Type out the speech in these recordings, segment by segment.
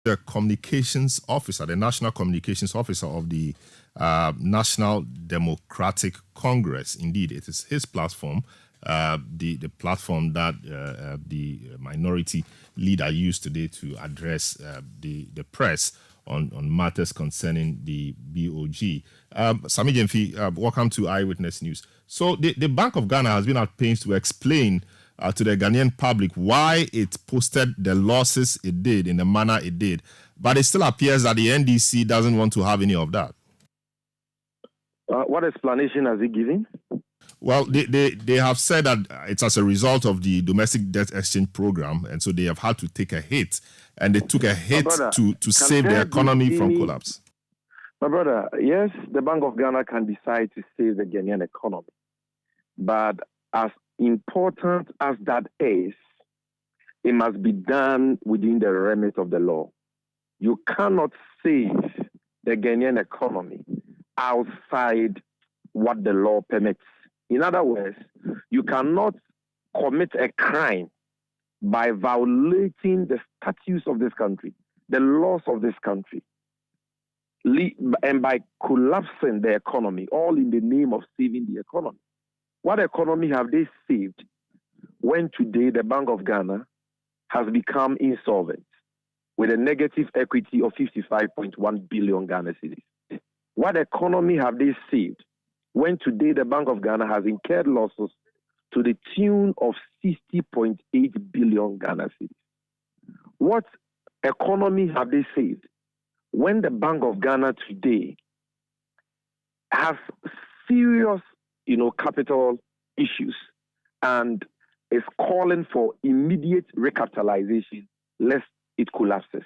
the communications officer, the national communications officer of the National Democratic Congress. Indeed, it is his platform, the platform that the minority leader used today to address the press on matters concerning the BoG. Sami Jemfi, welcome to Eyewitness News. So the Bank of Ghana has been at pains to explain to the Ghanaian public why it posted the losses it did in the manner it did. But it still appears that the NDC doesn't want to have any of that. What explanation has he given? Well, they have said that it's as a result of the domestic debt exchange program, and so they have had to take a hit, and they took a hit to save the economy from collapse. My brother, yes, the Bank of Ghana can decide to save the Ghanaian economy, but as important as that is, it must be done within the remit of the law. You cannot save the Ghanaian economy outside what the law permits. In other words, you cannot commit a crime by violating the statutes of this country, the laws of this country, and by collapsing the economy, all in the name of saving the economy. What economy have they saved when today the Bank of Ghana has become insolvent with a negative equity of 55.1 billion Ghana cedis? What economy have they saved when today the Bank of Ghana has incurred losses to the tune of 60.8 billion Ghana cedis? What economy have they saved when the Bank of Ghana today has serious capital issues and is calling for immediate recapitalization lest it collapses?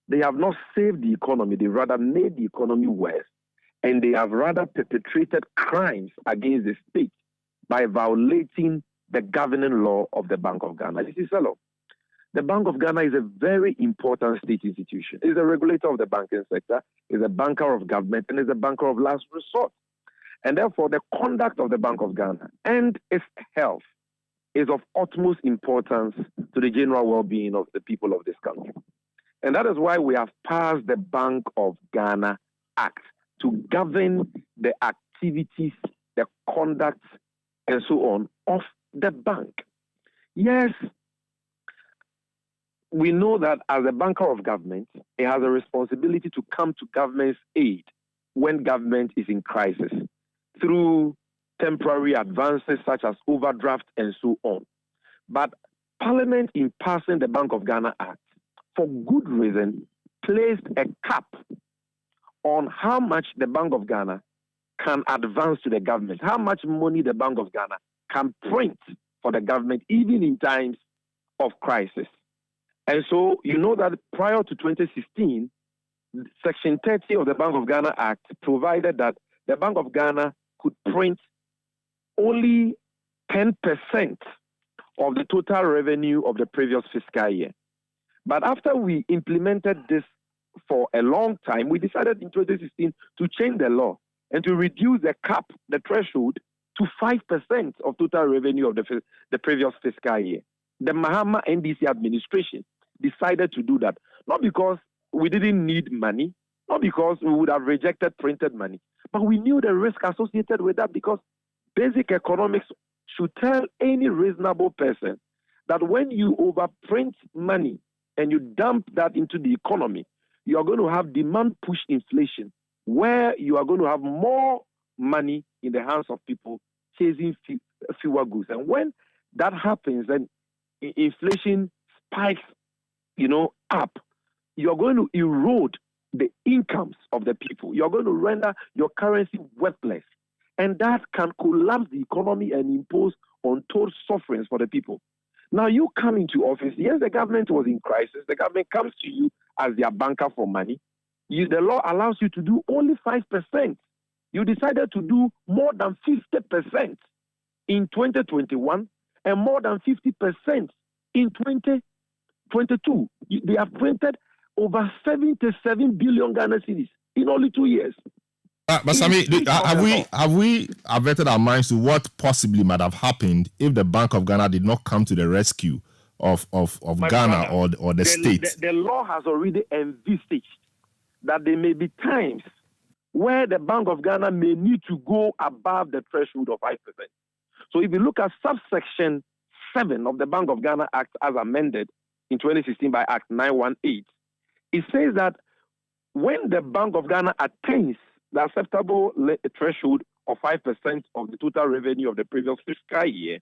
They have not saved the economy, they rather made the economy worse, and they have rather perpetrated crimes against the state by violating the governing law of the Bank of Ghana. This is hello. The Bank of Ghana is a very important state institution. It's a regulator of the banking sector, is a banker of government, and is a banker of last resort. And therefore, the conduct of the Bank of Ghana and its health is of utmost importance to the general well-being of the people of this country. And that is why we have passed the Bank of Ghana Act to govern the activities, the conduct, and so on of the bank. Yes, we know that as a banker of government, it has a responsibility to come to government's aid when government is in crisis, through temporary advances such as overdraft and so on. But Parliament, in passing the Bank of Ghana Act, for good reason, placed a cap on how much the Bank of Ghana can advance to the government, how much money the Bank of Ghana can print for the government, even in times of crisis. And so, you know that prior to 2016, Section 30 of the Bank of Ghana Act provided that the Bank of Ghana could print only 10% of the total revenue of the previous fiscal year. But after we implemented this for a long time, we decided in 2016 to change the law and to reduce the cap, the threshold, to 5% of total revenue of the previous fiscal year. The Mahama NDC administration decided to do that, not because we didn't need money, not because we would have rejected printed money, but we knew the risk associated with that, because basic economics should tell any reasonable person that when you overprint money and you dump that into the economy, you are going to have demand push inflation, where you are going to have more money in the hands of people chasing fewer goods. And when that happens, then inflation spikes, up, you're going to erode the incomes of the people. You're going to render your currency worthless. And that can collapse the economy and impose untold sufferings for the people. Now you come into office, yes, the government was in crisis. The government comes to you as their banker for money. The law allows you to do only 5%. You decided to do more than 50% in 2021 and more than 50% in 2022. They have printed over 77 billion Ghana cedis in only 2 years. But Sami, have we averted our minds to what possibly might have happened if the Bank of Ghana did not come to the rescue of Ghana or the state. The law has already envisaged that there may be times where the Bank of Ghana may need to go above the threshold of 5%. So if you look at subsection 7 of the Bank of Ghana Act as amended in 2016 by Act 918, it says that when the Bank of Ghana attains the acceptable threshold of 5% of the total revenue of the previous fiscal year,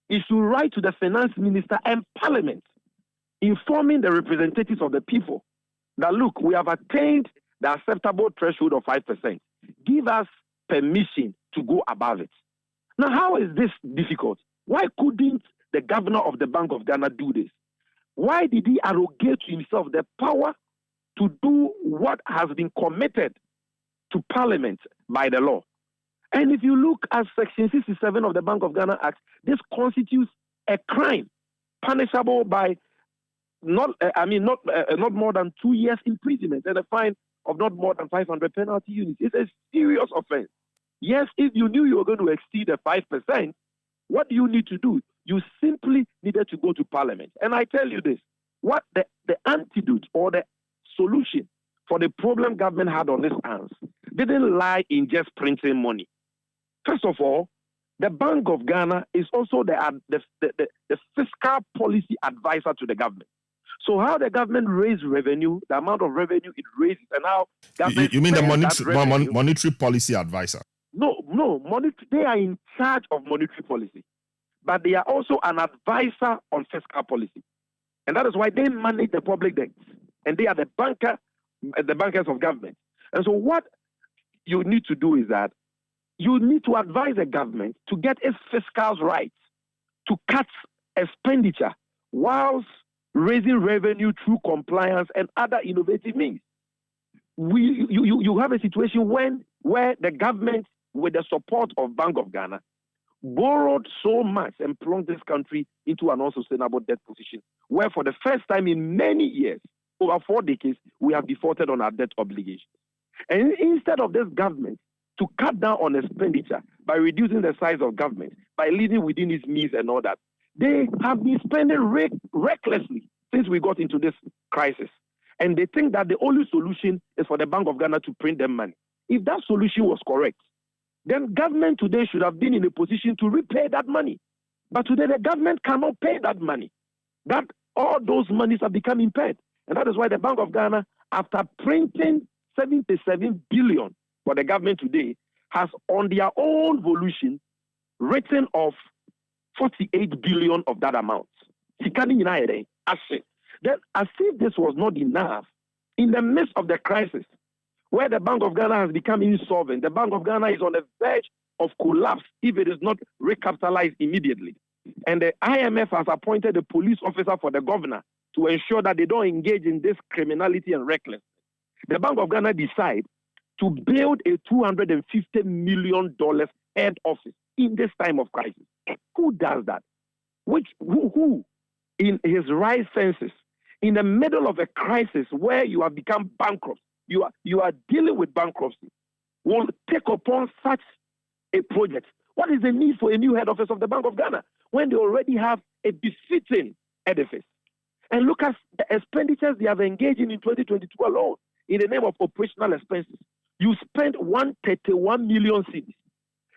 it should write to the finance minister and parliament, informing the representatives of the people that, look, we have attained the acceptable threshold of 5%. Give us permission to go above it. Now, how is this difficult? Why couldn't the governor of the Bank of Ghana do this? Why did he arrogate to himself the power to do what has been committed to parliament by the law? And if you look at section 67 of the Bank of Ghana Act, this constitutes a crime punishable by not more than 2 years imprisonment and a fine of not more than 500 penalty units. It's a serious offense. Yes, if you knew you were going to exceed the 5%, what do you need to do? You simply needed to go to parliament. And I tell you this, what the antidote or the solution for the problem government had on its hands didn't lie in just printing money. First of all, the Bank of Ghana is also the fiscal policy advisor to the government. So how the government raises revenue, the amount of revenue it raises, and how government you mean the monetary policy advisor? No, they are in charge of monetary policy, but they are also an advisor on fiscal policy. And that is why they manage the public debts, and they are the bankers of government. And so what you need to do is that you need to advise the government to get its fiscal rights to cut expenditure whilst raising revenue through compliance and other innovative means. You have a situation where the government, with the support of Bank of Ghana, borrowed so much and plunged this country into an unsustainable debt position, where for the first time in many years, over 4 decades, we have defaulted on our debt obligations. And instead of this government to cut down on expenditure by reducing the size of government, by living within its means and all that, they have been spending recklessly since we got into this crisis. And they think that the only solution is for the Bank of Ghana to print them money. If that solution was correct, then government today should have been in a position to repay that money. But today the government cannot pay that money. That all those monies have become impaired. And that is why the Bank of Ghana, after printing 77 billion for the government today, has on their own volition written off 48 billion of that amount. Then, as if this was not enough, in the midst of the crisis, where the Bank of Ghana has become insolvent, the Bank of Ghana is on the verge of collapse if it is not recapitalized immediately. And the IMF has appointed a police officer for the governor to ensure that they don't engage in this criminality and recklessness. The Bank of Ghana decide to build a $250 million head office in this time of crisis. Who does that? Who in his right senses, in the middle of a crisis where you have become bankrupt, you are dealing with bankruptcy, will take upon such a project? What is the need for a new head office of the Bank of Ghana when they already have a befitting edifice? And look at the expenditures they have engaged in 2022 alone in the name of operational expenses. You spent 131 million cedis,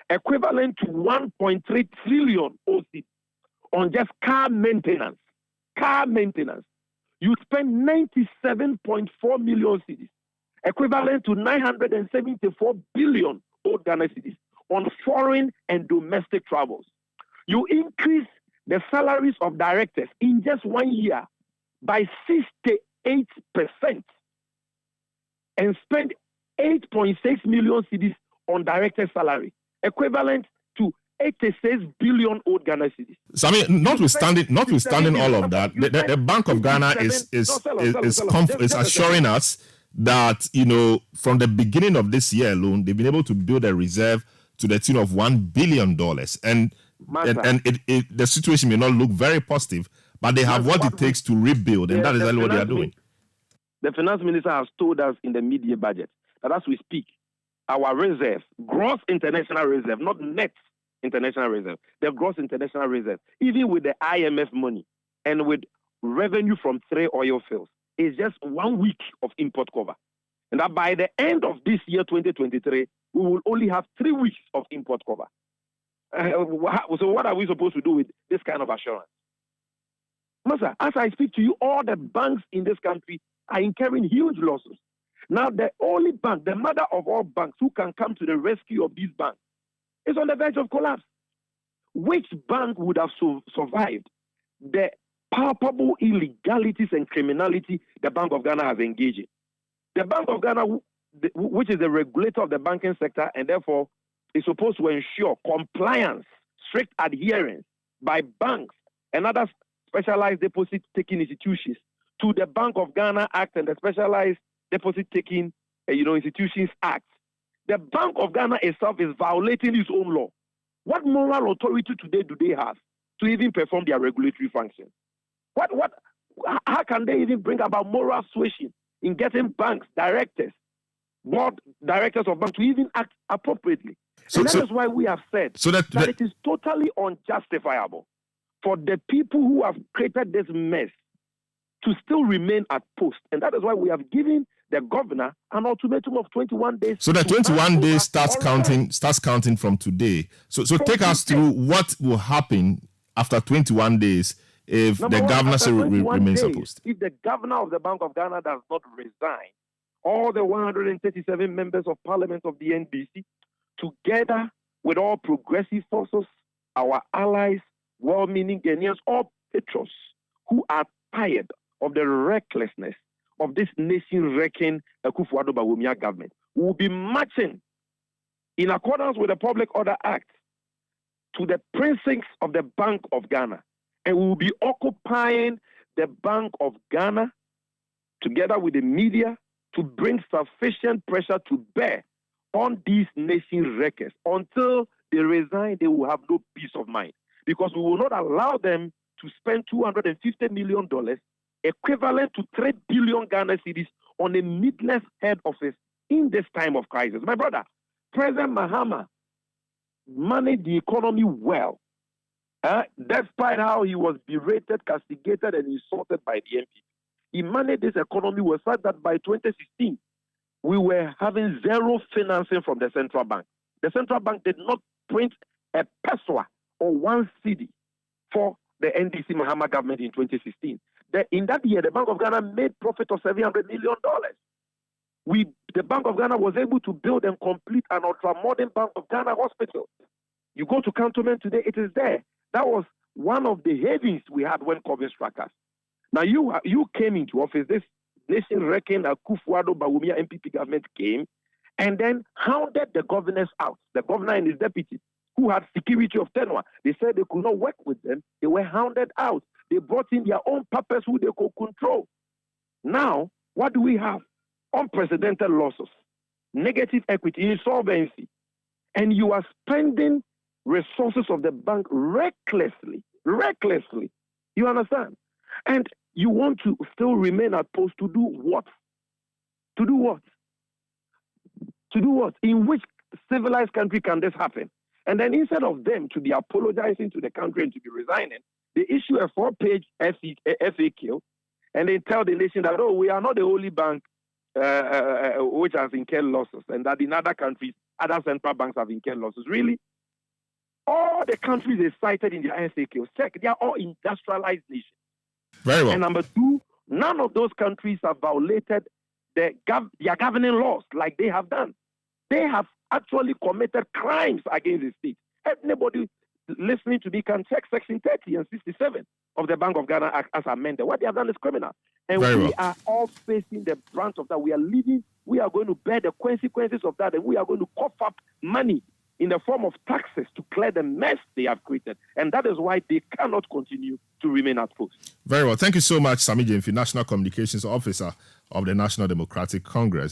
equivalent to 1.3 trillion OC on just car maintenance. You spent 97.4 million cedis, equivalent to 974 billion old Ghana cedis on foreign and domestic travels. You increase the salaries of directors in just 1 year by 68% and spend 8.6 million cedis on director salary, equivalent to 86 billion old Ghana cedis. So I mean, notwithstanding all of that, the Bank of Ghana is assuring us that, you know, from the beginning of this year alone, they've been able to build a reserve to the tune of $1 billion. And the situation may not look very positive, but they have what it takes to rebuild, and that is exactly what they are doing. The finance minister has told us in the mid-year budget that as we speak, our reserve, gross international reserve, not net international reserve, the gross international reserve, even with the IMF money, and with revenue from 3 oil fields. It's just 1 week of import cover. And that by the end of this year, 2023, we will only have 3 weeks of import cover. So what are we supposed to do with this kind of assurance? Master, as I speak to you, all the banks in this country are incurring huge losses. Now, the only bank, the mother of all banks, who can come to the rescue of these banks is on the verge of collapse. Which bank would have survived the palpable illegalities and criminality the Bank of Ghana has engaged in? The Bank of Ghana, which is the regulator of the banking sector and therefore is supposed to ensure compliance, strict adherence by banks and other specialized deposit-taking institutions to the Bank of Ghana Act and the Specialized Deposit-Taking Institutions Act. The Bank of Ghana itself is violating its own law. What moral authority today do they have to even perform their regulatory function? How can they even bring about moral suasion in getting banks, directors, board directors of banks to even act appropriately? And that is why we have said that it is totally unjustifiable for the people who have created this mess to still remain at post. And that is why we have given the governor an ultimatum of 21 days. So the 21 days starts counting from today. So take us through what will happen after 21 days if the governor remains opposed. If the governor of the Bank of Ghana does not resign, all the 137 members of parliament of the NDC, together with all progressive forces, our allies, well-meaning Ghanaians, all patrons who are tired of the recklessness of this nation-wrecking Akufo-Addo Bawumia government, will be marching in accordance with the Public Order Act to the precincts of the Bank of Ghana, and we will be occupying the Bank of Ghana together with the media to bring sufficient pressure to bear on these nation wreckers. Until they resign, they will have no peace of mind, because we will not allow them to spend $250 million, equivalent to 3 billion Ghana cedis, on a needless head office in this time of crisis. My brother, President Mahama managed the economy well, despite how he was berated, castigated, and insulted by the MP. He managed this economy well, such that by 2016, we were having zero financing from the central bank. The central bank did not print a peso or 1 cedi for the NDC Mahama government in 2016. In that year, the Bank of Ghana made profit of $700 million. The Bank of Ghana was able to build and complete an ultra-modern Bank of Ghana hospital. You go to Cantonment today, it is there. That was one of the havens we had when COVID struck us. Now, you came into office, this nation-wrecking Akufo-Addo Bawumia MPP government came and then hounded the governors out, the governor and his deputies, who had security of tenure. They said they could not work with them. They were hounded out. They brought in their own puppets who they could control. Now, what do we have? Unprecedented losses, negative equity, insolvency, and you are spending resources of the bank recklessly. You understand? And you want to still remain at post to do what? To do what? To do what? In which civilized country can this happen? And then instead of them to be apologizing to the country and to be resigning, they issue a 4-page FAQ, and they tell the nation that, we are not the only bank which has incurred losses, and that in other countries, other central banks have incurred losses. Really? All the countries they cited in their FAQ, they are all industrialized nations. Very well. And number 2, none of those countries have violated their governing laws like they have done. They have actually committed crimes against the state. Anybody listening to me can check Section 30 and 67 of the Bank of Ghana Act as amended. What they have done is criminal. And we are all facing the brunt of that. We are going to bear the consequences of that, and we are going to cough up money in the form of taxes to clear the mess they have created. And that is why they cannot continue to remain at post. Very well. Thank you so much, Sammy Jemfi, National Communications Officer of the National Democratic Congress.